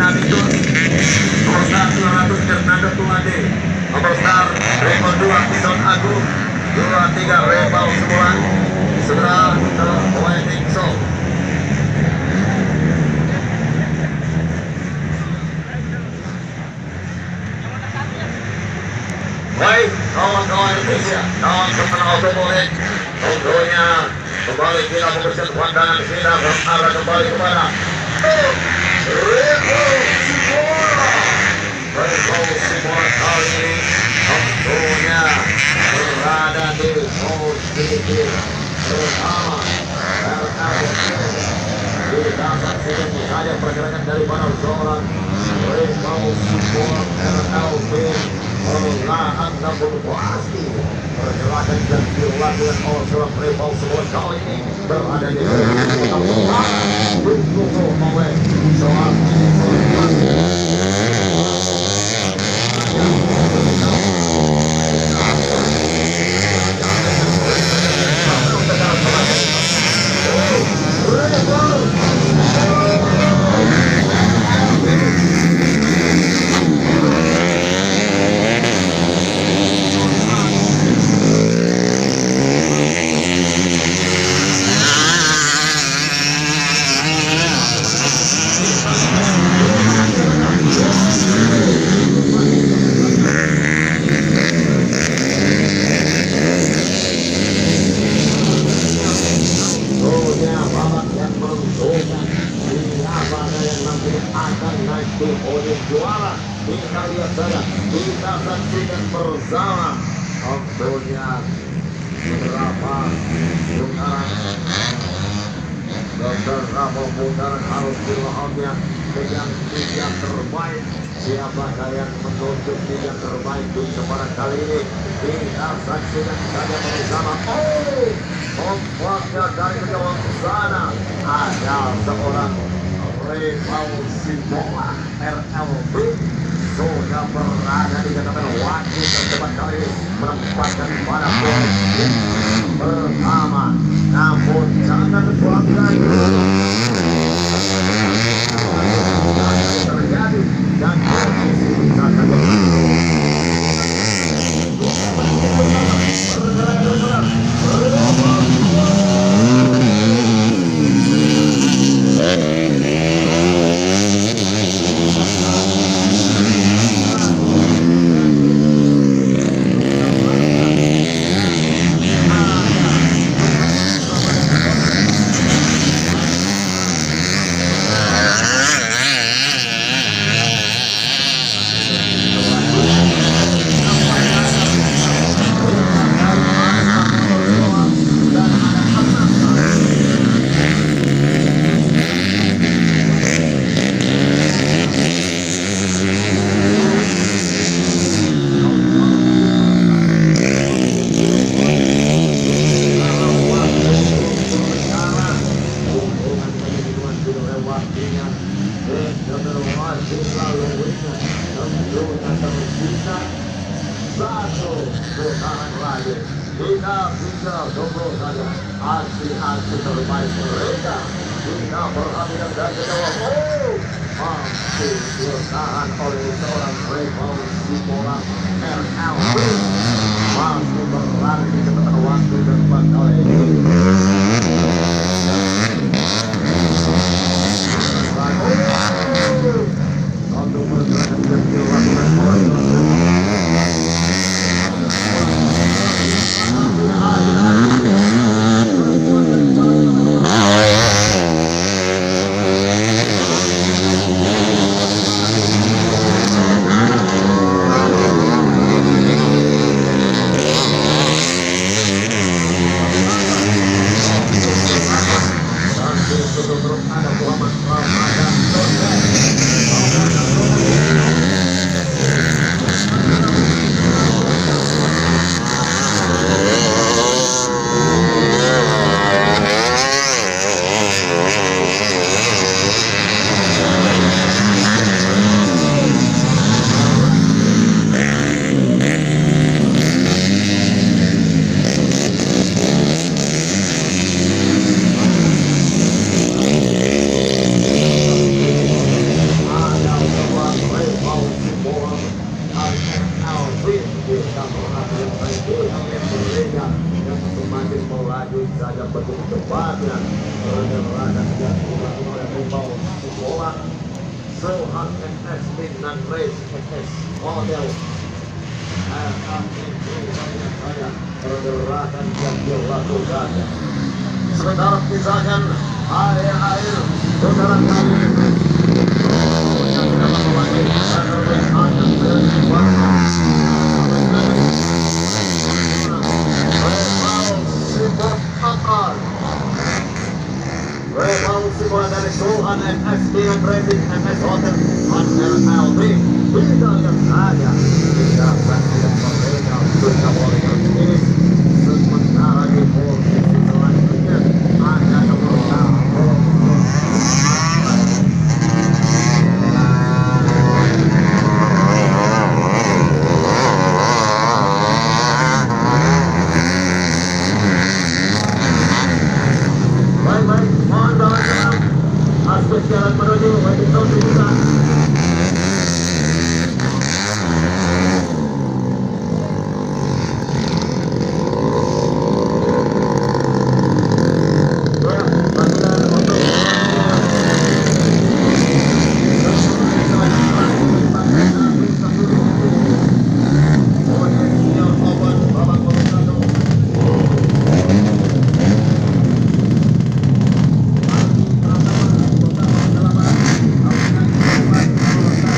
Anitus, nomor 1 Fernando Tumade, nomor 2 Bison Agung, 23 Rebal Sebulan, segera ke Poetic Soul. Baik, kawan-kawan Indonesia, kawan-kawan otomotif, tentunya kembali kita membersihkan pandangan kita berarah kembali kepada Rebel Simora kali ini tentunya berada di posisi pertama. Kita saksikan saja pergerakan dari para seorang Rebel Simora RLB perlahan namun pasti pergerakan yang dilakukan oleh seorang Rebel Simora kali ini berada di didukung oleh seorang juara. Kita lihat saja, kita saksikan bersama tentunya beberapa putaran harus dilakukannya dengan tiga terbaik. Siapa kalian menunjuk tiga terbaik di kesempatan kali ini? Kita saksikan saja bersama. Kompaknya dari kejauhan sana ada seorang Rebel Simora RLB sudah berada di katakan wakil terdepan kali ini menempatkan pada posisi pertama. Namun jangan bangga terjadi dan posisi bisa kita bisa tunggu saja aksi-aksi terbaik mereka. Kita perhatikan dan kejauhan masih ditahan oleh seorang Rebel Simora RLB masih berlari di kecepatan waktu dan bakal ini. Untuk pergerakan yang dilakukan Johan NS Midland Race NS model pergerakan yang dilakukan. Sementara misalkan air putaran kali ini yang dapat memakai Revolusi dari Johan NS dengan Racing NS Hotel Hotel LB tidak yang saja tidak tidak berbeda berkabar ini sementara di posisi selanjutnya ada nomor 6 Baik, mohon doa aspek jalan menuju Wedding Zone 9.